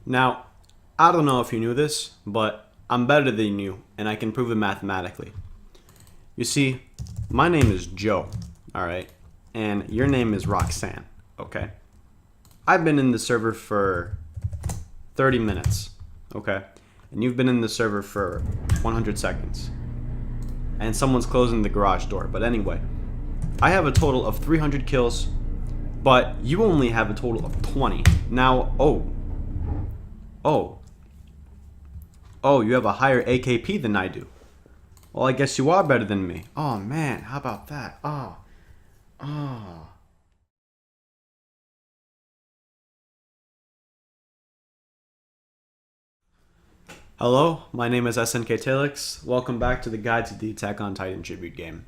Now, I don't know if you knew this, but I'm better than you, and I can prove it mathematically. You see, my name is Joe, alright? And your name is Roxanne, okay? I've been in the server for 30 minutes, okay? And you've been in the server for 100 seconds. And someone's closing the garage door. But anyway, I have a total of 300 kills, but you only have a total of 20. Now, you have a higher AKP than I do. Well, I guess you are better than me. Oh man, how about that? Oh. Hello, my name is SNK Tailex. Welcome back to the Guide to the Attack on Titan Tribute game.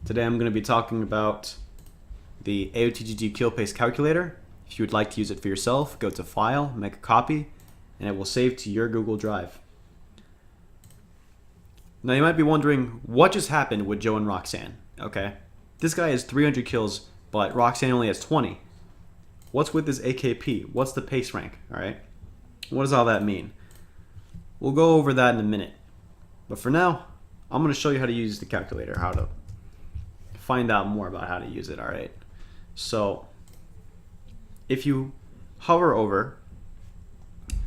Today I'm going to be talking about the AOTTG kill pace calculator. If you would like to use it for yourself, go to File, make a copy, and it will save to your Google Drive. Now you might be wondering what just happened with Joe and Roxanne. Okay, this guy has 300 kills, but Roxanne only has 20. What's with this AKP? What's the pace rank? Alright, what does all that mean? We'll go over that in a minute. But for now, I'm going to show you how to use the calculator, how to find out more about how to use it, alright? So, if you hover over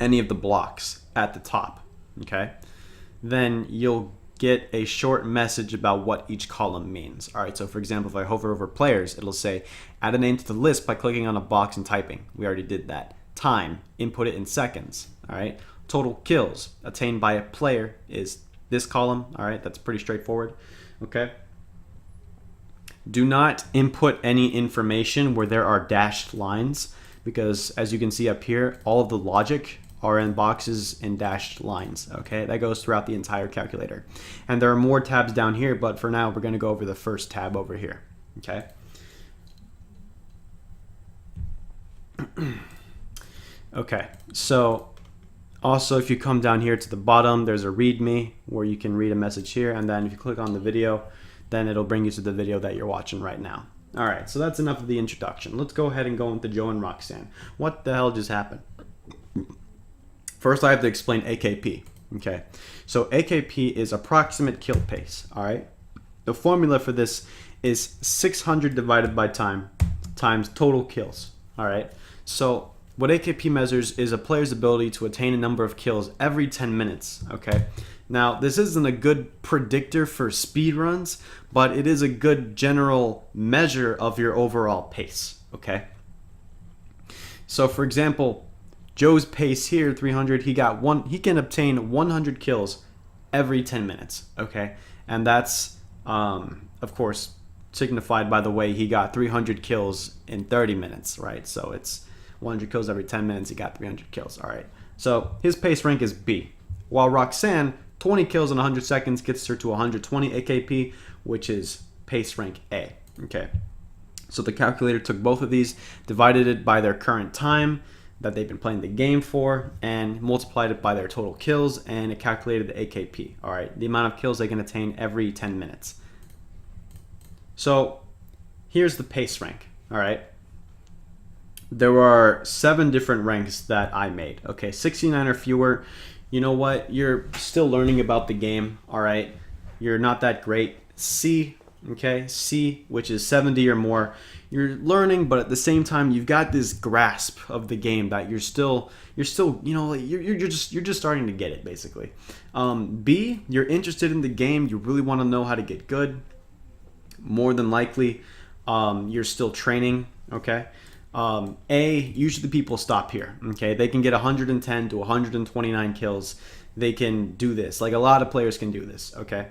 any of the blocks at the top, okay, then you'll get a short message about what each column means. Alright, so for example, if I hover over players, it'll say, add a name to the list by clicking on a box and typing. We already did that. Time, input it in seconds, alright? Total kills attained by a player is this column. All right, that's pretty straightforward. Okay. Do not input any information where there are dashed lines, because as you can see up here, all of the logic are in boxes and dashed lines. Okay, that goes throughout the entire calculator. And there are more tabs down here, but for now, we're going to go over the first tab over here. Okay. Okay, so also, if you come down here to the bottom, there's a README where you can read a message here, and then if you click on the video, then it'll bring you to the video that you're watching right now. Alright, so that's enough of the introduction. Let's go ahead and go into Joe and Roxanne. What the hell just happened? First, I have to explain AKP. Okay, so AKP is approximate kill pace. Alright, the formula for this is 600 divided by time times total kills. Alright, so what AKP measures is a player's ability to attain a number of kills every 10 minutes, okay? Now, this isn't a good predictor for speedruns, but it is a good general measure of your overall pace, okay? So, for example, Joe's pace here, 300, he can obtain 100 kills every 10 minutes, okay? And that's, of course, signified by the way he got 300 kills in 30 minutes, right? So it's 100 kills every 10 minutes, he got 300 kills. All right. So his pace rank is B. While Roxanne, 20 kills in 100 seconds gets her to 120 AKP, which is pace rank A. Okay. So the calculator took both of these, divided it by their current time that they've been playing the game for, and multiplied it by their total kills, and it calculated the AKP. All right. The amount of kills they can attain every 10 minutes. So here's the pace rank. All right. There are 7 different ranks that I made. Okay, 69 or fewer. You know what? You're still learning about the game, all right? You're not that great. C, okay? C, which is 70 or more. You're learning, but at the same time, you've got this grasp of the game that you're still, you know, you're just starting to get it, basically. B, you're interested in the game. You really want to know how to get good. More than likely, you're still training, okay? A, usually people stop here, okay? They can get 110 to 129 kills. They can do this. Like, a lot of players can do this, okay?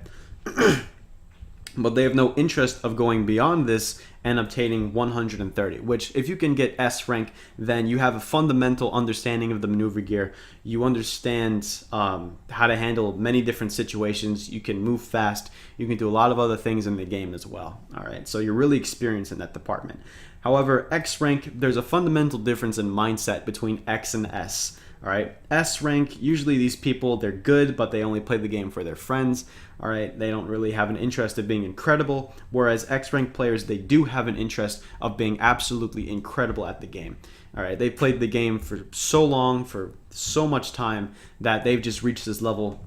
But they have no interest of going beyond this and obtaining 130, which if you can get S rank, then you have a fundamental understanding of the maneuver gear. You understand how to handle many different situations. You can move fast. You can do a lot of other things in the game as well. All right, so you're really experienced in that department. However, X rank, there's a fundamental difference in mindset between X and S. All right, S rank, usually these people, they're good, but they only play the game for their friends. All right, they don't really have an interest of being incredible, whereas X rank players, they do have an interest of being absolutely incredible at the game. All right, they played the game for so long, for so much time, that they've just reached this level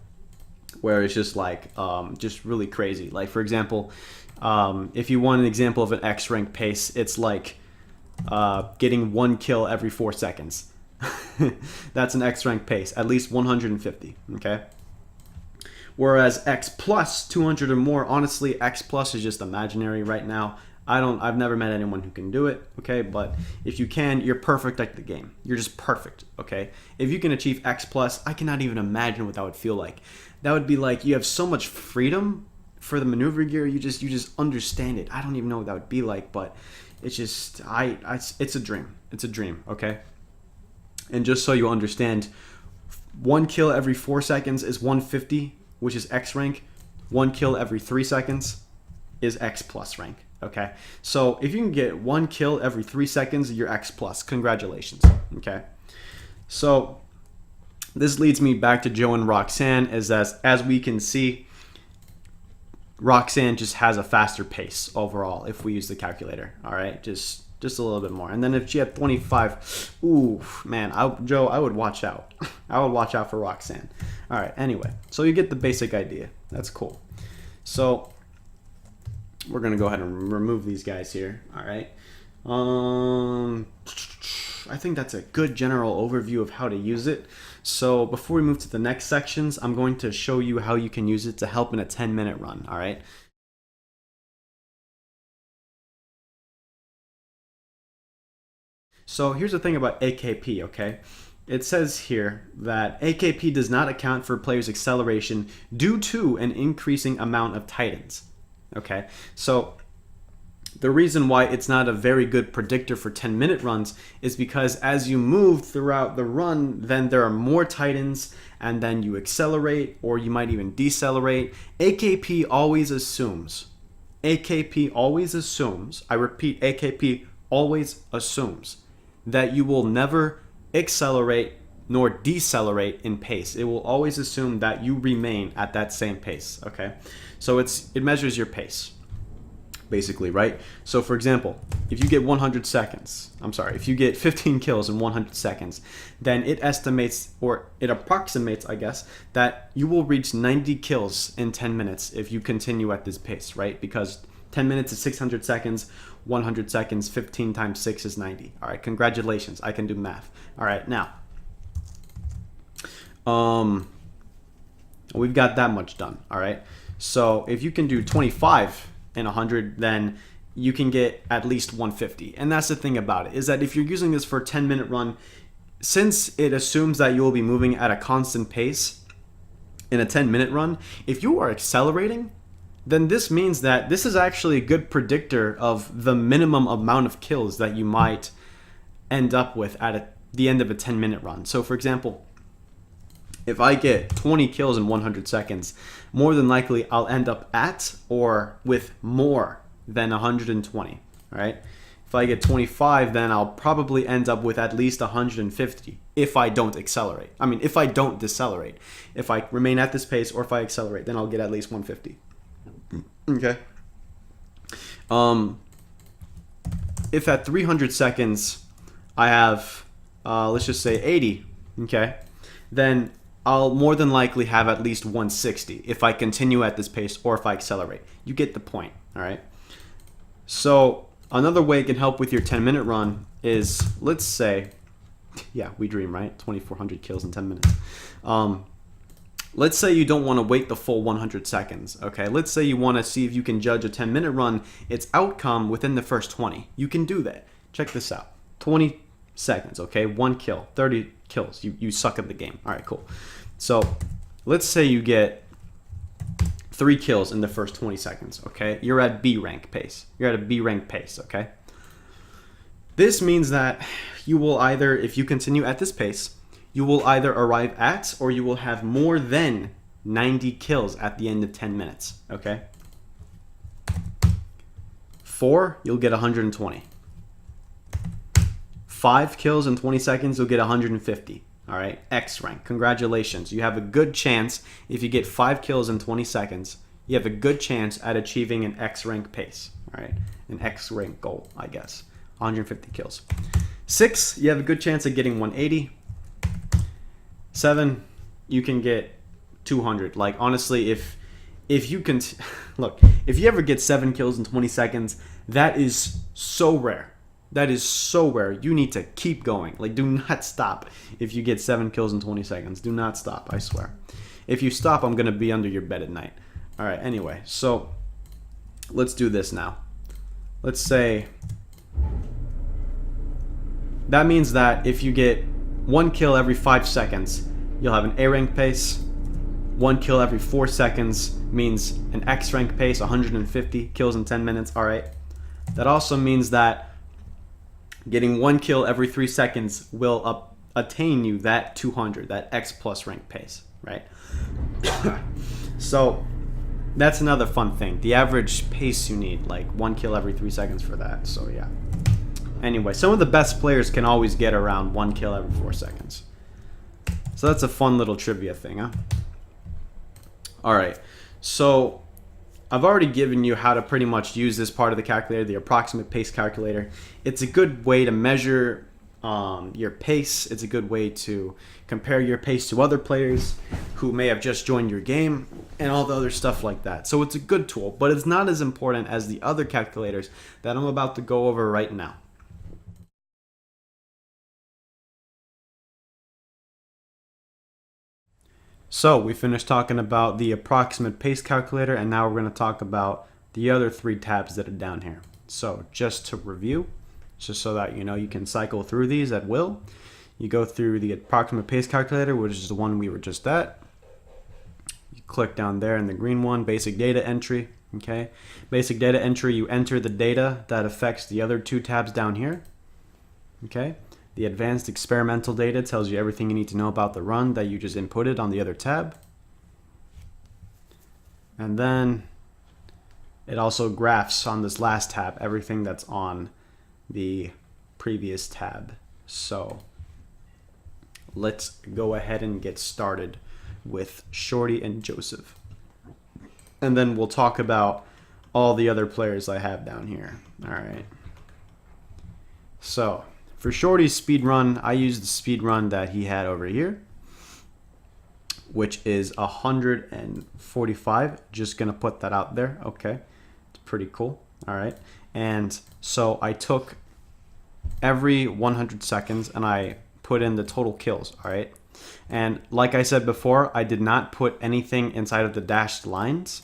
where it's just like just really crazy. Like, for example, if you want an example of an X rank pace, it's like getting 1 kill every 4 seconds. That's an X rank pace, at least 150. Okay. Whereas X plus 200 or more, honestly, X plus is just imaginary right now. I've never met anyone who can do it. Okay, but if you can, you're perfect at the game. You're just perfect. Okay. If you can achieve X plus, I cannot even imagine what that would feel like. That would be like you have so much freedom for the maneuver gear. You just understand it. I don't even know what that would be like, but it's just it's a dream. It's a dream. Okay. And just so you understand, 1 kill every 4 seconds is 150, which is X rank. 1 kill every 3 seconds is X plus rank. Okay, so if you can get 1 kill every 3 seconds, you're X plus. Congratulations. Okay, so this leads me back to Joe and Roxanne, as we can see, Roxanne just has a faster pace overall if we use the calculator. All right, just a little bit more. And then if she had 25, ooh, man, Joe, I would watch out. I would watch out for Roxanne. All right, anyway, so you get the basic idea. That's cool. So we're going to go ahead and remove these guys here. All right. I think that's a good general overview of how to use it. So before we move to the next sections, I'm going to show you how you can use it to help in a 10-minute run. All right. So here's the thing about AKP, okay? It says here that AKP does not account for players' acceleration due to an increasing amount of titans, okay? So the reason why it's not a very good predictor for 10-minute runs is because as you move throughout the run, then there are more titans, and then you accelerate, or you might even decelerate. AKP always assumes, I repeat, AKP always assumes that you will never accelerate nor decelerate in pace. It will always assume that you remain at that same pace, okay? So it measures your pace, basically, right? So for example, if you get 15 kills in 100 seconds, then it estimates, or it approximates, I guess, that you will reach 90 kills in 10 minutes if you continue at this pace, right? Because 10 minutes is 600 seconds, 100 seconds, 15 times 6 is 90. All right, congratulations. I can do math. All right, now, we've got that much done. All right, so if you can do 25 in 100, then you can get at least 150. And that's the thing about it, is that if you're using this for a 10-minute run, since it assumes that you will be moving at a constant pace in a 10-minute run, if you are accelerating, then this means that this is actually a good predictor of the minimum amount of kills that you might end up with at the end of a 10-minute run. So for example, if I get 20 kills in 100 seconds, more than likely I'll end up at or with more than 120, right? If I get 25, then I'll probably end up with at least 150 if I don't accelerate. I mean, if I don't decelerate. If I remain at this pace or if I accelerate, then I'll get at least 150. Okay. If at 300 seconds I have, let's just say 80, okay, then I'll more than likely have at least 160 if I continue at this pace or if I accelerate. You get the point, all right? So another way it can help with your 10-minute run is, let's say, yeah, we dream, right? 2,400 kills in 10 minutes. Let's say you don't want to wait the full 100 seconds, okay? Let's say you want to see if you can judge a 10-minute run, its outcome within the first 20. You can do that. Check this out. 20 seconds, okay? 1 kill, 30 kills. You suck at the game. All right, cool. So let's say you get 3 kills in the first 20 seconds, okay? You're at B rank pace. You're at a B rank pace, okay? This means that you will either, if you continue at this pace, you will either arrive at or you will have more than 90 kills at the end of 10 minutes, okay? 4, you'll get 120. 5 kills in 20 seconds, you'll get 150. All right, X rank. Congratulations. You have a good chance if you get 5 kills in 20 seconds. You have a good chance at achieving an X rank pace. All right, an X rank goal, I guess. 150 kills. 6, you have a good chance of getting 180. 7, you can get 200. Like honestly, if you can look, if you ever get 7 kills in 20 seconds, that is so rare. That is so rare. You need to keep going. Like, do not stop if you get 7 kills in 20 seconds. Do not stop, I swear. If you stop, I'm going to be under your bed at night. All right, anyway, so let's do this now. Let's say that means that if you get 1 kill every 5 seconds, you'll have an A rank pace. 1 kill every 4 seconds means an X rank pace, 150 kills in 10 minutes. All right. That also means that getting 1 kill every 3 seconds will attain you that 200, that X plus rank pace, right? So that's another fun thing. The average pace you need, like 1 kill every 3 seconds for that. So yeah. Anyway, some of the best players can always get around 1 kill every 4 seconds. So that's a fun little trivia thing, huh? All right. So I've already given you how to pretty much use this part of the calculator, the approximate pace calculator. It's a good way to measure your pace. It's a good way to compare your pace to other players who may have just joined your game and all the other stuff like that. So it's a good tool, but it's not as important as the other calculators that I'm about to go over right now. So we finished talking about the approximate pace calculator, and now we're going to talk about the other 3 tabs that are down here. So just to review, just so that you know you can cycle through these at will, you go through the approximate pace calculator, which is the one we were just at. You click down there in the green one, basic data entry. Okay, basic data entry, you enter the data that affects the other 2 tabs down here. Okay. The advanced experimental data tells you everything you need to know about the run that you just inputted on the other tab. And then it also graphs on this last tab everything that's on the previous tab. So let's go ahead and get started with Shorty and Joseph. And then we'll talk about all the other players I have down here. All right. So for Shorty's speed run, I used the speed run that he had over here, which is 145. Just gonna put that out there. Okay, it's pretty cool. All right, and so I took every 100 seconds and I put in the total kills. All right, and like I said before, I did not put anything inside of the dashed lines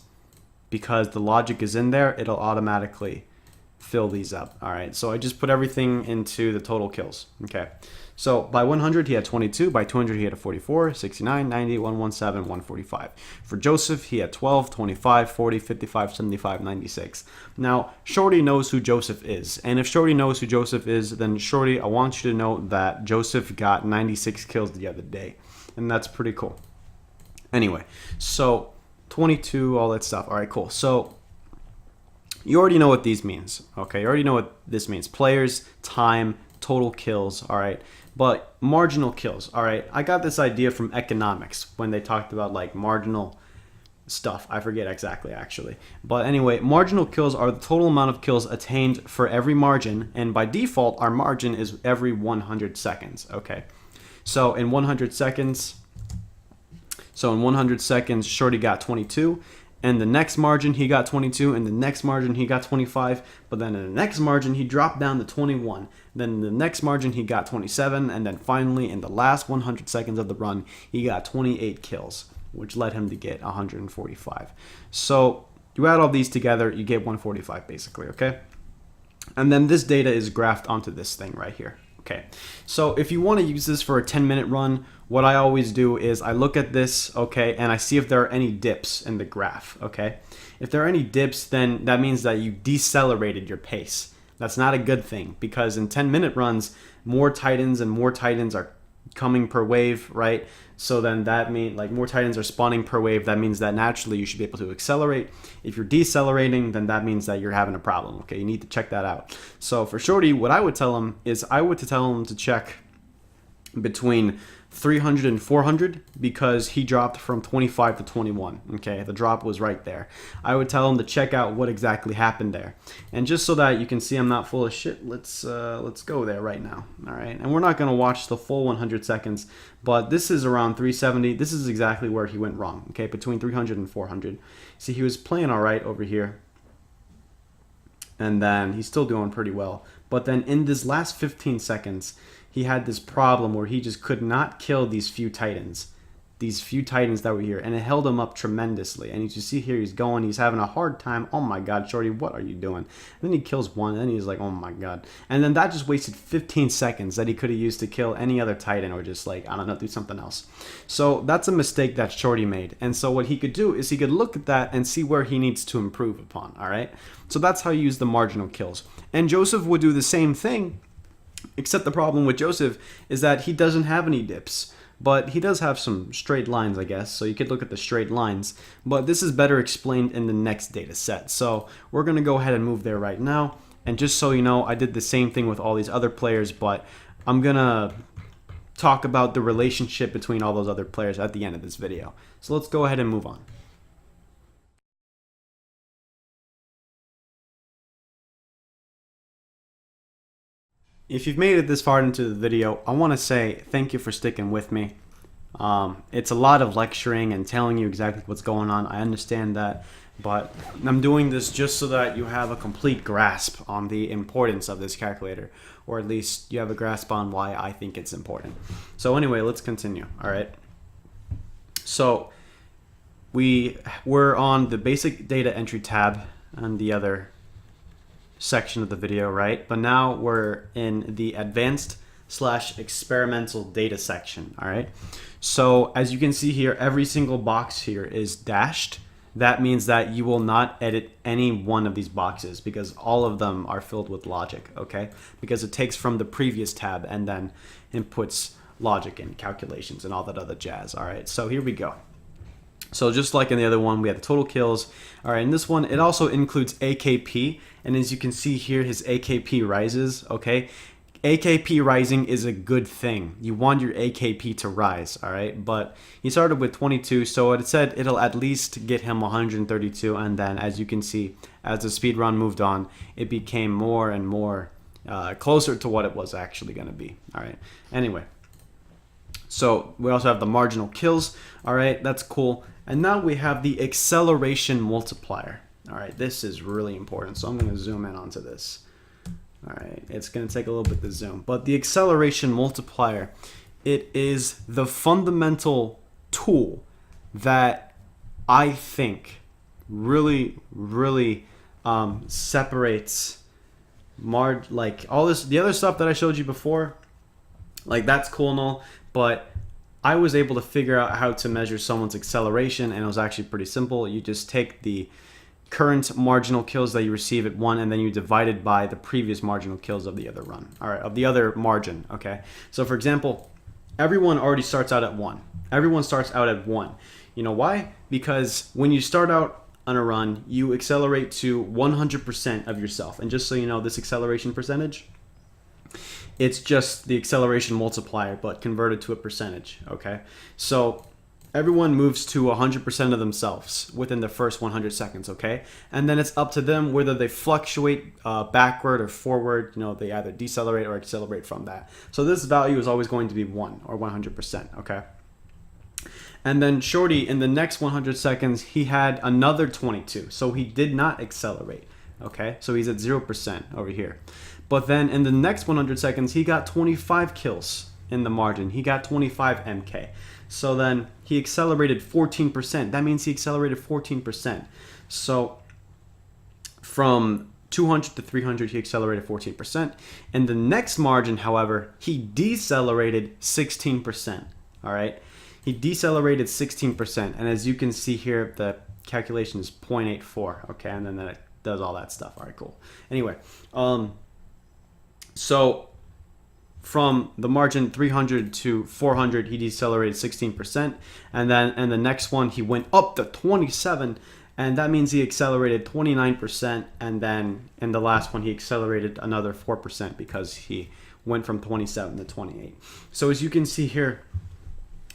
because the logic is in there. It'll automatically fill these up. All right, so I just put everything into the total kills. Okay, so by 100 he had 22, by 200 he had a 44, 69, 90, 117, 145. For Joseph he had 12, 25, 40, 55, 75, 96. Now Shorty knows who Joseph is, and if Shorty knows who Joseph is, then Shorty, I want you to know that Joseph got 96 kills the other day, and that's pretty cool. Anyway, so 22, all that stuff. All right, cool. So you already know what these means, okay? You already know what this means. Players, time, total kills, all right? But marginal kills, all right? I got this idea from economics when they talked about like marginal stuff. I forget exactly actually. But anyway, marginal kills are the total amount of kills attained for every margin, and by default, our margin is every 100 seconds, okay? So in 100 seconds, Shorty got 22. And the next margin he got 22, and the next margin he got 25, but then in the next margin he dropped down to 21. Then in the next margin he got 27, and then finally in the last 100 seconds of the run he got 28 kills, which led him to get 145. So you add all these together, you get 145 basically, okay? And then this data is graphed onto this thing right here. Okay, so if you want to use this for a 10-minute run, what I always do is I look at this, okay, and I see if there are any dips in the graph, okay? If there are any dips, then that means that you decelerated your pace. That's not a good thing because in 10-minute runs, more titans and more titans are coming per wave, right? So then that means like more titans are spawning per wave. That means that naturally you should be able to accelerate. If you're decelerating, then that means that you're having a problem. Okay, you need to check that out. So for Shorty, what I would tell him is I would tell him to check between 300 and 400 because he dropped from 25 to 21. Okay, the drop was right there. I would tell him to check out what exactly happened there. And just so that you can see I'm not full of shit, let's go there right now. All right, and we're not going to watch the full 100 seconds, but this is around 370. This is exactly where he went wrong. Okay, between 300 and 400. See, he was playing all right over here, and then he's still doing pretty well. But then in this last 15 seconds, he had this problem where he just could not kill these few titans that were here, and it held him up tremendously. And you can see here he's having a hard time. Oh my god, Shorty, what are you doing? And then he kills one, and then he's like, oh my god. And then that just wasted 15 seconds that he could have used to kill any other titan, or just, like, I don't know, do something else. So that's a mistake that Shorty made. And so what he could do is he could look at that and see where he needs to improve upon. All right, so that's how you use the marginal kills. And Joseph would do the same thing, except the problem with Joseph is that he doesn't have any dips, but he does have some straight lines, I guess. So you could look at the straight lines, but this is better explained in the next data set. So we're going to go ahead and move there right now. And just so you know, I did the same thing with all these other players, but I'm going to talk about the relationship between all those other players at the end of this video. So let's go ahead and move on. If you've made it this far into the video, I want to say thank you for sticking with me. It's a lot of lecturing and telling you exactly what's going on. I understand that, but I'm doing this just so that you have a complete grasp on the importance of this calculator, or at least you have a grasp on why I think it's important. So anyway, let's continue. All right. So we're on the basic data entry tab and the other section of the video, right? But now we're in the advanced/experimental data section. All right, so as you can see here, every single box here is dashed. That means that you will not edit any one of these boxes because all of them are filled with logic. Okay, because it takes from the previous tab and then inputs logic and calculations and all that other jazz. All right, so here we go. So just like in the other one, we have the total kills. All right, in this one, it also includes AKP. And as you can see here, his AKP rises, okay? AKP rising is a good thing. You want your AKP to rise, all right? But he started with 22, so it said it'll at least get him 132. And then as you can see, as the speed run moved on, it became more and more closer to what it was actually going to be, all right? Anyway, so we also have the marginal kills, all right? That's cool. And now we have the acceleration multiplier. All right, this is really important, so I'm going to zoom in onto this. All right, it's going to take a little bit to zoom, but the acceleration multiplier, it is the fundamental tool that I think really separates like all this, the other stuff that I showed you before, like that's cool and all, but I was able to figure out how to measure someone's acceleration, and it was actually pretty simple. You just take the current marginal kills that you receive at 1, and then you divide it by the previous marginal kills of the other run, all right, of the other margin. Okay, so for example, everyone already starts out at 1. Everyone starts out at 1. You know why? Because when you start out on a run, you accelerate to 100% of yourself. And just so you know, this acceleration percentage, it's just the acceleration multiplier but converted to a percentage. Okay, so everyone moves to 100% of themselves within the first 100 seconds, okay? And then it's up to them whether they fluctuate backward or forward. You know, they either decelerate or accelerate from that. So this value is always going to be 1 or 100%, okay? And then Shorty, in the next 100 seconds, he had another 22. So he did not accelerate, okay? So he's at 0% over here. But then in the next 100 seconds, he got 25 kills in the margin. He got 25 MK. So then he accelerated 14%. That means he accelerated 14%. So from 200 to 300, he accelerated 14%. And the next margin, however, he decelerated 16%. All right, he decelerated 16%. And as you can see here, the calculation is 0.84. Okay, and then it does all that stuff. All right, cool. Anyway, so from the margin 300 to 400, he decelerated 16%. And then in the next one, he went up to 27. And that means he accelerated 29%. And then in the last one, he accelerated another 4% because he went from 27 to 28. So as you can see here,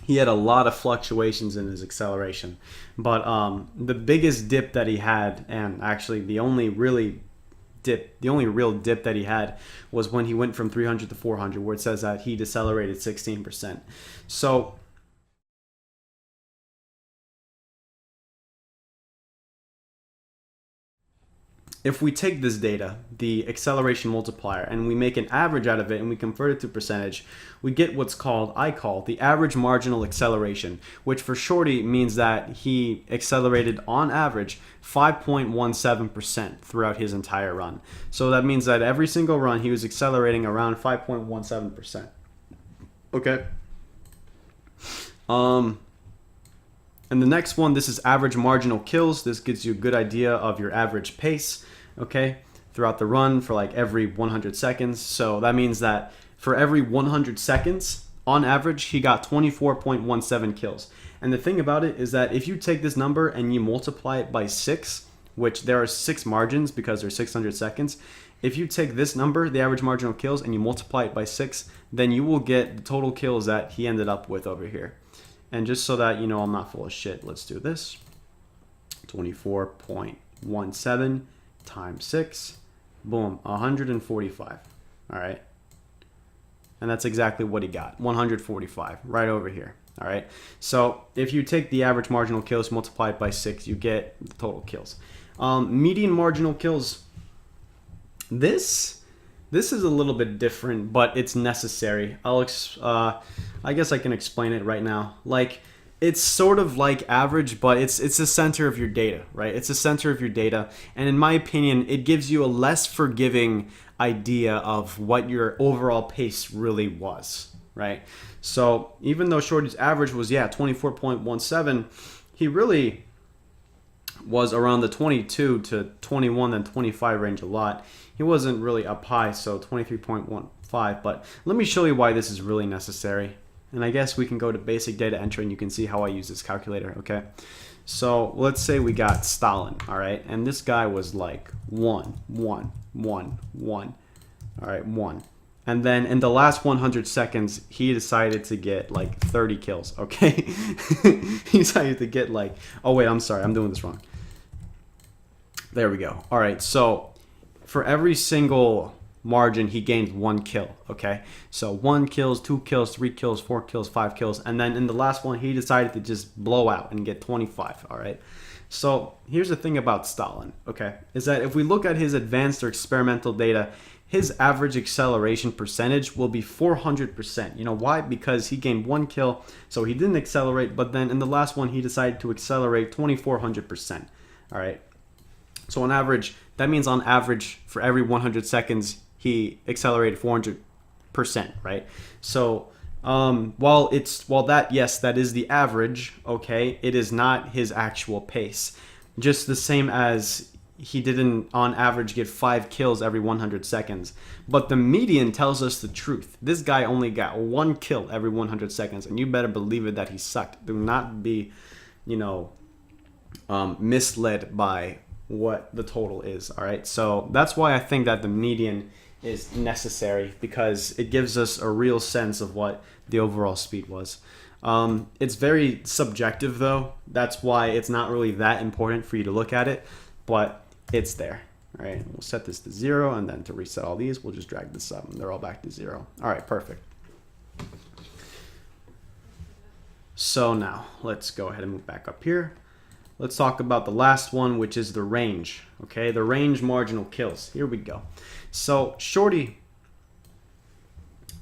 he had a lot of fluctuations in his acceleration. But the biggest dip that he had, and actually the only real dip that he had, was when he went from 300 to 400, where it says that he decelerated 16%. So if we take this data, the acceleration multiplier, and we make an average out of it and we convert it to percentage, we get what's I call the average marginal acceleration, which for Shorty means that he accelerated on average 5.17% throughout his entire run. So that means that every single run he was accelerating around 5.17%. Okay. And the next one, this is average marginal kills. This gives you a good idea of your average pace, okay, throughout the run for like every 100 seconds. So that means that for every 100 seconds, on average, he got 24.17 kills. And the thing about it is that if you take this number and you multiply it by 6, which there are 6 margins because there's 600 seconds, if you take this number, the average marginal kills, and you multiply it by 6, then you will get the total kills that he ended up with over here. And just so that you know I'm not full of shit, let's do this. 24.17 times 6, boom, 145. All right. And that's exactly what he got, 145, right over here. All right. So if you take the average marginal kills, multiply it by 6, you get the total kills. Median marginal kills. This is a little bit different, but it's necessary. I guess I can explain it right now. Like, it's sort of like average, but it's the center of your data, right? It's the center of your data, and in my opinion, it gives you a less forgiving idea of what your overall pace really was, right? So even though Shorty's average was 24.17, he really was around the 22 to 21 and 25 range a lot. He wasn't really up high, so 23.15. But let me show you why this is really necessary. And I guess we can go to basic data entry and you can see how I use this calculator, okay? So let's say we got Stalin, all right? And this guy was like 1, 1, 1, 1, all right, 1. And then in the last 100 seconds, he decided to get like 30 kills, okay? He decided to get like, oh wait, I'm sorry, I'm doing this wrong. There we go. All right, so for every single margin, he gained 1 kill, okay? So 1 kills, 2 kills, 3 kills, 4 kills, 5 kills. And then in the last one, he decided to just blow out and get 25, all right? So here's the thing about Stalin, okay? Is that if we look at his advanced or experimental data, his average acceleration percentage will be 400%. You know why? Because he gained 1 kill, so he didn't accelerate, but then in the last one, he decided to accelerate 2400%, all right? So on average, that means on average, for every 100 seconds, he accelerated 400%, right? So while that is the average, okay, it is not his actual pace. Just the same as he didn't on average get 5 kills every 100 seconds. But the median tells us the truth. This guy only got 1 kill every 100 seconds, and you better believe it that he sucked. Do not be, misled by what the total is, all right? So that's why I think that the median is necessary, because it gives us a real sense of what the overall speed was. It's very subjective though. That's why it's not really that important for you to look at it, but it's there. All right, we'll set this to 0, and then to reset all these, we'll just drag this up and they're all back to 0. All right, perfect. So now let's go ahead and move back up here. Let's talk about the last one, which is the range. Okay, the range marginal kills. Here we go. So Shorty,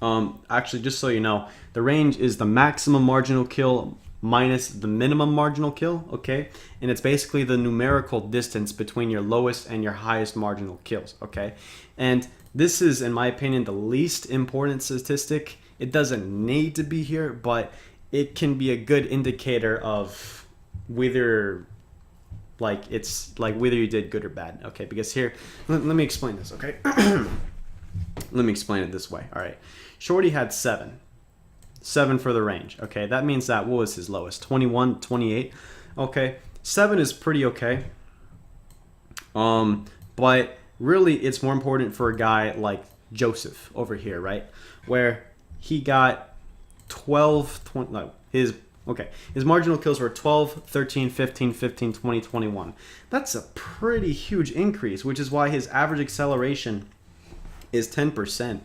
actually, just so you know, the range is the maximum marginal kill minus the minimum marginal kill, okay? And it's basically the numerical distance between your lowest and your highest marginal kills, okay? And this is, in my opinion, the least important statistic. It doesn't need to be here, but it can be a good indicator of whether whether you did good or bad, okay? Because here, let me explain this, okay? Let me explain it this way. All right, Shorty had 7 for the range, okay? That means that, what was his lowest? 21, 28, okay? 7 is pretty okay, but really it's more important for a guy like Joseph over here, right? Where he got 12, 20, no, his marginal kills were 12, 13, 15, 15, 20, 21. That's a pretty huge increase, which is why his average acceleration is 10%.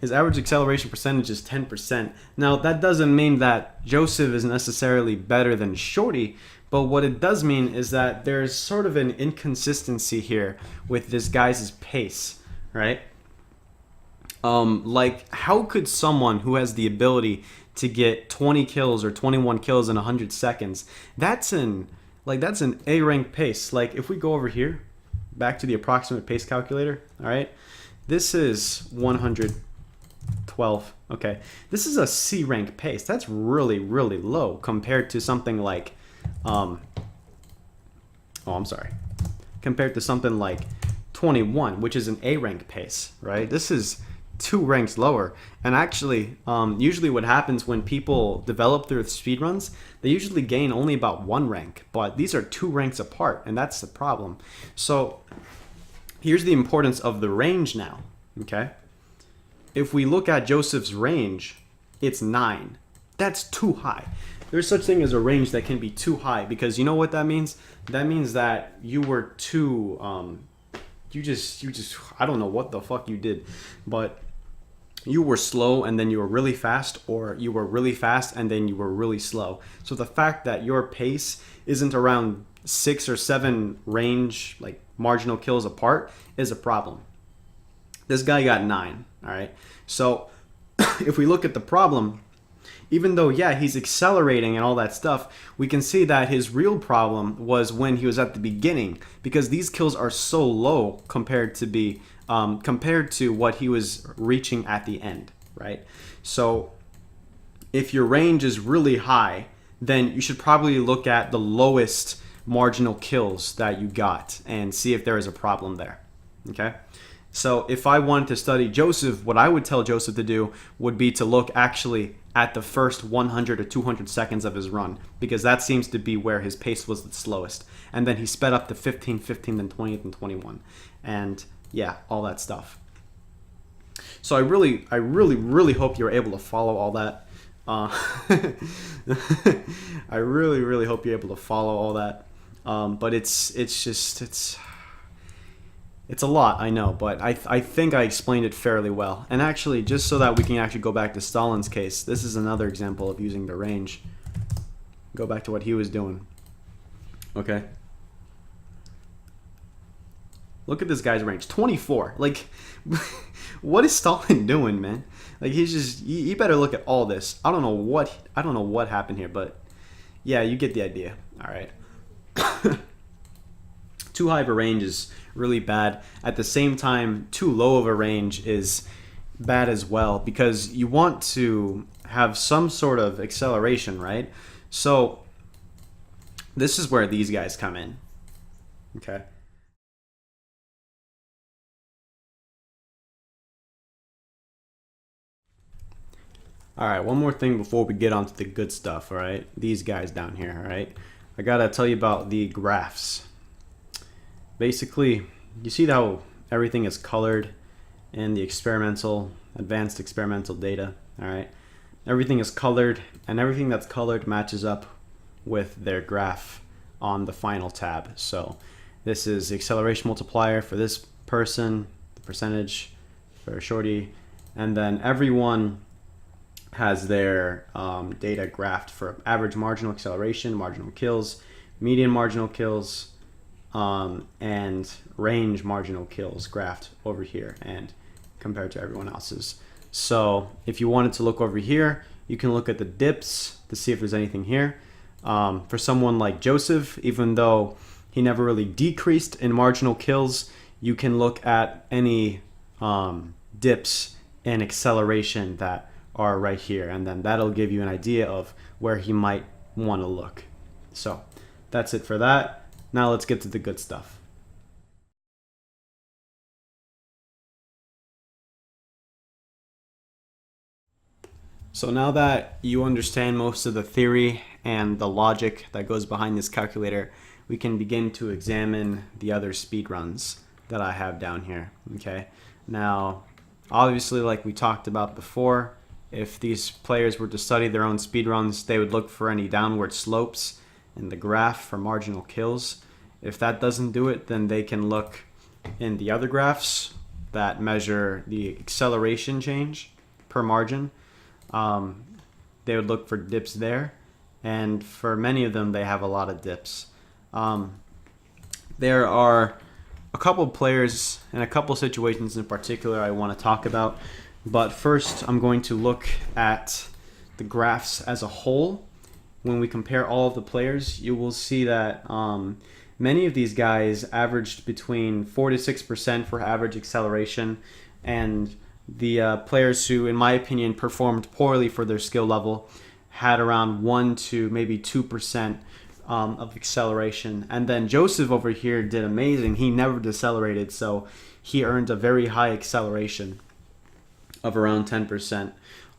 His average acceleration percentage is 10%. Now, that doesn't mean that Joseph is necessarily better than Shorty, but what it does mean is that there's sort of an inconsistency here with this guy's pace, right? Like, how could someone who has the ability to get 20 kills or 21 kills in 100 seconds, that's an A rank pace. Like, if we go over here, back to the approximate pace calculator, all right? This is 112. Okay, this is a C rank pace. That's really, really low compared to something like, compared to something like 21, which is an A rank pace, right? This is 2 ranks lower. And actually, usually what happens when people develop their speedruns, they usually gain only about 1 rank, but these are 2 ranks apart, and that's the problem. So here's the importance of the range now, okay? If we look at Joseph's range, it's 9. That's too high. There's such thing as a range that can be too high, because you know what that means? That means that you were too, you just, I don't know what the fuck you did, but you were slow and then you were really fast, or you were really fast and then you were really slow. So the fact that your pace isn't around 6 or 7 range, like marginal kills apart, is a problem. This guy got 9, all right? So if we look at the problem, even though, yeah, he's accelerating and all that stuff, we can see that his real problem was when he was at the beginning, because these kills are so low compared to what he was reaching at the end, right? So if your range is really high, then you should probably look at the lowest marginal kills that you got and see if there is a problem there, okay? So if I wanted to study Joseph, what I would tell Joseph to do would be to look actually at the first 100 or 200 seconds of his run, because that seems to be where his pace was the slowest. And then he sped up to 15, 15, then 20, then 21. And yeah, all that stuff. So I really hope you're able to follow all that. I really hope you're able to follow all that. But it's a lot, I know, but I think I explained it fairly well. And actually, just so that we can actually go back to Stalin's case, this is another example of using the range. Go back to what he was doing. Okay. Look at this guy's range, 24. Like, what is Stalin doing, man? Like, he's just, you better look at all this. I don't know what happened here, but yeah, you get the idea. All right. Too high of a range is really bad. At the same time, too low of a range is bad as well, because you want to have some sort of acceleration, right? So this is where these guys come in. Okay. All right, one more thing before we get on to the good stuff, all right? These guys down here, all right? I gotta tell you about the graphs. Basically, you see how everything is colored in the advanced experimental data, all right? Everything is colored, and everything that's colored matches up with their graph on the final tab. So this is the acceleration multiplier for this person, the percentage for Shorty, and then everyone has their data graphed for average marginal acceleration, marginal kills, median marginal kills, and range marginal kills graphed over here and compared to everyone else's. So if you wanted to look over here, you can look at the dips to see if there's anything here. For someone like Joseph, even though he never really decreased in marginal kills, you can look at any dips in acceleration that are right here, and then that'll give you an idea of where he might want to look. So that's it for that. Now let's get to the good stuff. So now that you understand most of the theory and the logic that goes behind this calculator, we can begin to examine the other speedruns that I have down here. Okay. Now, Obviously, like we talked about before, if these players were to study their own speedruns, they would look for any downward slopes in the graph for marginal kills. If that doesn't do it, then they can look in the other graphs that measure the acceleration change per margin. They would look for dips there, and for many of them, they have a lot of dips. There are a couple of players and a couple of situations in particular I want to talk about. But first, I'm going to look at the graphs as a whole. When we compare all of the players, you will see that many of these guys averaged between 4 to 6% for average acceleration, and the players who, in my opinion, performed poorly for their skill level had around 1 to maybe 2% of acceleration. And then Joseph over here did amazing. He never decelerated, so he earned a very high acceleration of around 10%.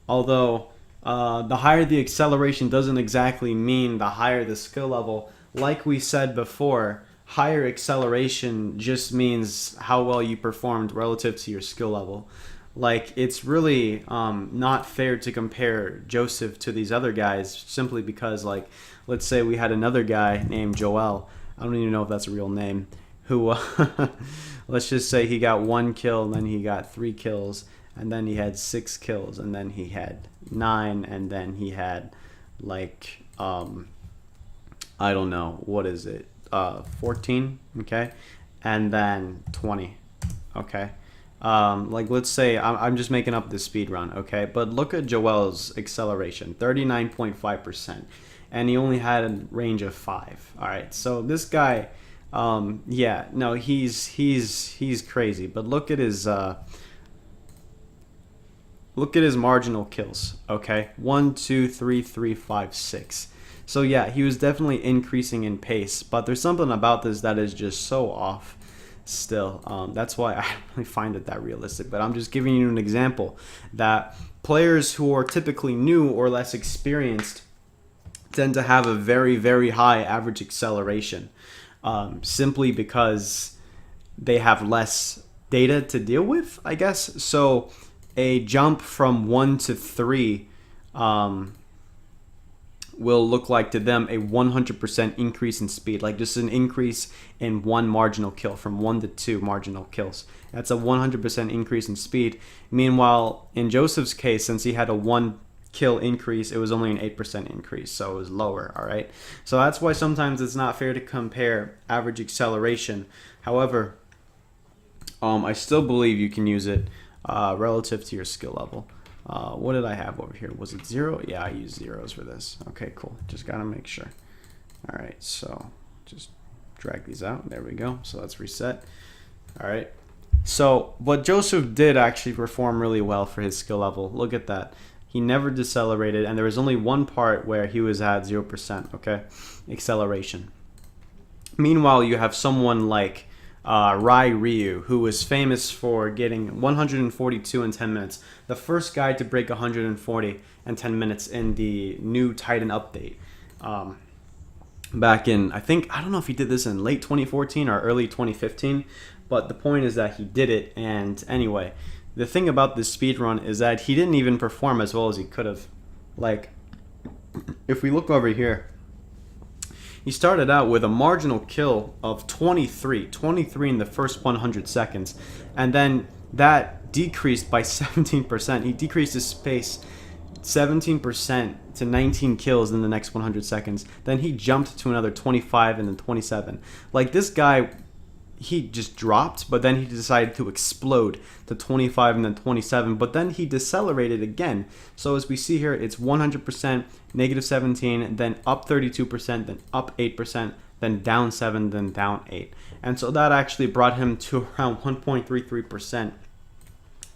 Although the higher the acceleration doesn't exactly mean the higher the skill level. Like we said before, higher acceleration just means how well you performed relative to your skill level. Like, it's really not fair to compare Joseph to these other guys simply because, like, let's say we had another guy named Joel. I don't even know if that's a real name. Who, let's just say he got 1 kill, and then he got 3 kills, and then he had 6 kills, and then he had 9, and then he had, like, I don't know, what is it? 14, okay? And then 20, okay? Like, let's say I'm just making up this speed run, okay? But look at Joel's acceleration, 39.5%, and he only had a range of 5. All right, so this guy, yeah, no, he's crazy. But look at his marginal kills, okay? 1, 2, 3, 4, 5, 6. So yeah, he was definitely increasing in pace, but there's something about this that is just so off. Still, that's why I don't really find it that realistic, but I'm just giving you an example that players who are typically new or less experienced tend to have a very, very high average acceleration, simply because they have less data to deal with, I guess. So a jump from 1 to 3 will look like to them a 100% increase in speed, like just an increase in 1 marginal kill, from 1 to 2 marginal kills. That's a 100% increase in speed. Meanwhile, in Joseph's case, since he had a 1 kill increase, it was only an 8% increase, so it was lower, all right? So that's why sometimes it's not fair to compare average acceleration. However, I still believe you can use it relative to your skill level. What did I have over here? Was it 0? Yeah, I used zeros for this. Okay, cool. Just gotta make sure. All right, so just drag these out. There we go. So let's reset. All right. So what Joseph did actually perform really well for his skill level. Look at that. He never decelerated, and there was only one part where he was at 0%, okay, acceleration. Meanwhile, you have someone like Rai Ryu, who was famous for getting 142 in 10 minutes. The first guy to break 140 in 10 minutes in the new Titan update. Back in, I don't know if he did this in late 2014 or early 2015, but the point is that he did it. And anyway, the thing about this speedrun is that he didn't even perform as well as he could have. Like, if we look over here, he started out with a marginal kill of 23 in the first 100 seconds, and then that decreased by 17%. He decreased his pace 17% to 19 kills in the next 100 seconds. Then he jumped to another 25 and then 27. Like, this guy, he just dropped, but then he decided to explode to 25 and then 27, but then he decelerated again. So as we see here, it's 100%, negative 17, then up 32%, then up 8%, then down 7, then down 8. And so that actually brought him to around 1.33%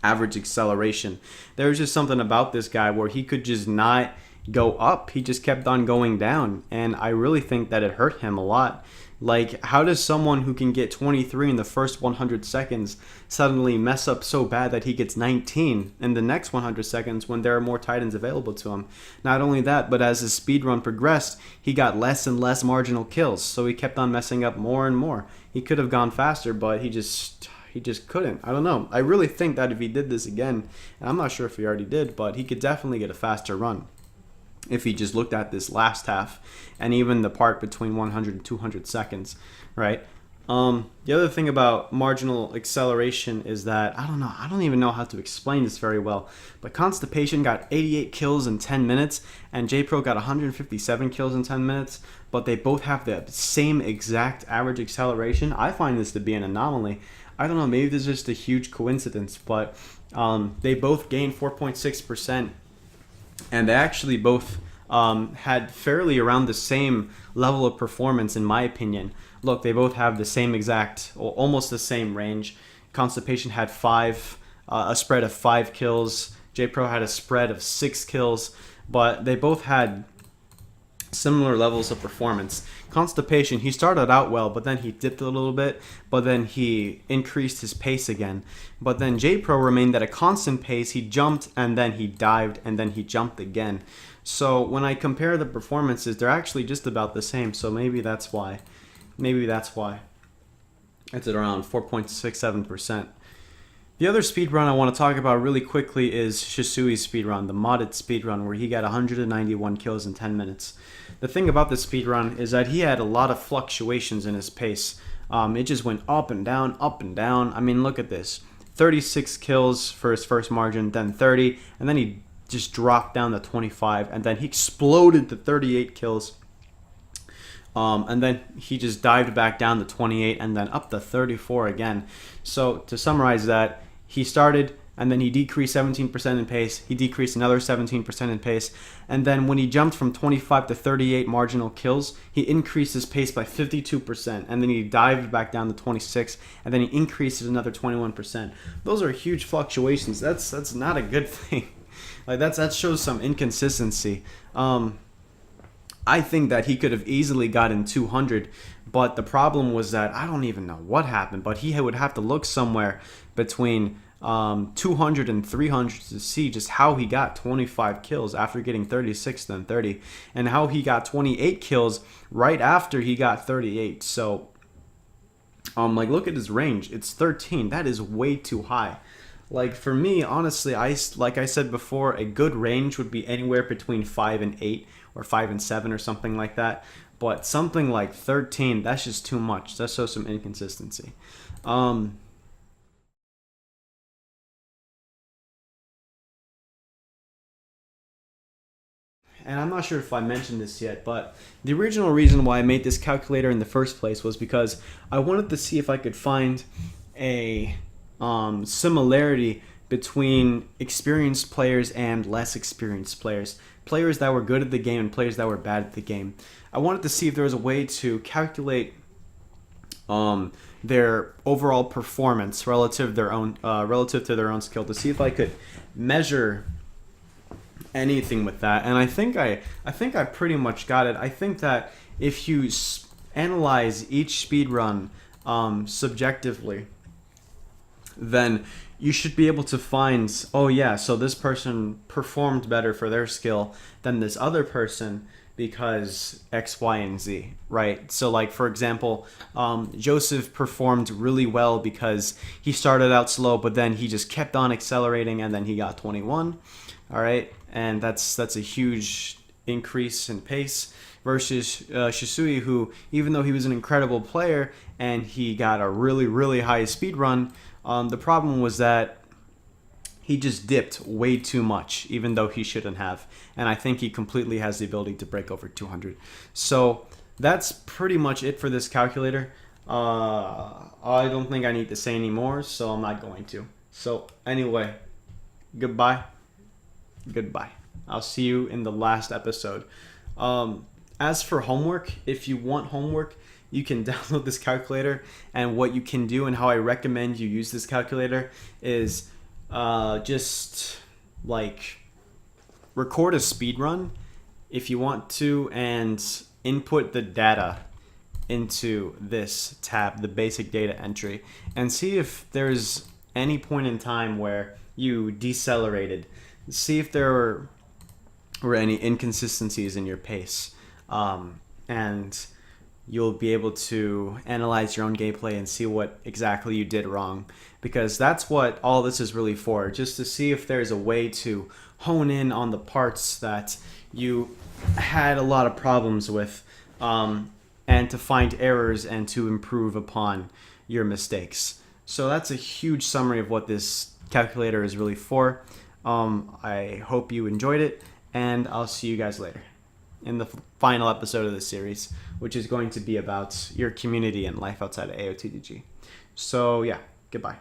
average acceleration. There was just something about this guy where he could just not go up. He just kept on going down, and I really think that it hurt him a lot. Like, how does someone who can get 23 in the first 100 seconds suddenly mess up so bad that he gets 19 in the next 100 seconds when there are more Titans available to him? Not only that, but as his speedrun progressed, he got less and less marginal kills, so he kept on messing up more and more. He could have gone faster, but he just he just couldn't. I don't know. I really think that if he did this again, and I'm not sure if he already did, but he could definitely get a faster run if he just looked at this last half and even the part between 100 and 200 seconds, right? The other thing about marginal acceleration is that, I don't know, I don't even know how to explain this very well, but Constipation got 88 kills in 10 minutes and JPro got 157 kills in 10 minutes, but they both have the same exact average acceleration. I find this to be an anomaly. I don't know, maybe this is just a huge coincidence, but they both gained 4.6%, and they actually both had fairly around the same level of performance, in my opinion. Look, they both have the same exact, or almost the same range. Constipation had a spread of 5 kills. JPro had a spread of 6 kills, but they both had similar levels of performance. Constipation, he started out well, but then he dipped a little bit, but then he increased his pace again. But then JPro remained at a constant pace. He jumped, and then he dived, and then he jumped again. So when I compare the performances, they're actually just about the same. So maybe that's why. It's at around 4.67%. The other speedrun I want to talk about really quickly is Shisui's speedrun, the modded speedrun, where he got 191 kills in 10 minutes. The thing about this speedrun is that he had a lot of fluctuations in his pace. It just went up and down, up and down. I mean, look at this. 36 kills for his first margin, then 30, and then he just dropped down to 25, and then he exploded to 38 kills. And then he just dived back down to 28 and then up to 34 again. So to summarize that, he started and then he decreased 17% in pace. He decreased another 17% in pace. And then when he jumped from 25 to 38 marginal kills, he increased his pace by 52%. And then he dived back down to 26. And then he increased it another 21%. Those are huge fluctuations. That's not a good thing. Like that shows some inconsistency. I think that he could have easily gotten 200, but the problem was that I don't even know what happened, but he would have to look somewhere between 200 and 300 to see just how he got 25 kills after getting 36 then 30, and how he got 28 kills right after he got 38. So like, look at his range. It's 13. That is way too high. Like, for me, honestly, like I said before, a good range would be anywhere between 5 and 8 or 5 and 7 or something like that. But something like 13, that's just too much. That shows some inconsistency. And I'm not sure if I mentioned this yet, but the original reason why I made this calculator in the first place was because I wanted to see if I could find a similarity between experienced players and less experienced players. Players that were good at the game and players that were bad at the game. I wanted to see if there was a way to calculate their overall performance relative to their own skill, to see if I could measure anything with that. And I think I pretty much got it. I think that if you analyze each speedrun subjectively, then you should be able to find, oh yeah, so this person performed better for their skill than this other person because X, Y, and Z, right? So like, for example, Joseph performed really well because he started out slow, but then he just kept on accelerating and then he got 21, all right? And that's a huge increase in pace versus Shisui, who, even though he was an incredible player and he got a really, really high speed run, the problem was that he just dipped way too much, even though he shouldn't have. And I think he completely has the ability to break over 200. So that's pretty much it for this calculator. I don't think I need to say any more, so I'm not going to. So anyway, goodbye. Goodbye. I'll see you in the last episode. As for homework, if you want homework, you can download this calculator, and what you can do and how I recommend you use this calculator is just like record a speed run if you want to and input the data into this tab, the basic data entry, and see if there's any point in time where you decelerated. See if there were any inconsistencies in your pace, and you'll be able to analyze your own gameplay and see what exactly you did wrong, because that's what all this is really for, just to see if there's a way to hone in on the parts that you had a lot of problems with, and to find errors and to improve upon your mistakes. So that's a huge summary of what this calculator is really for. I hope you enjoyed it, and I'll see you guys later in the final episode of this series, which is going to be about your community and life outside of AOTTG. So yeah, goodbye.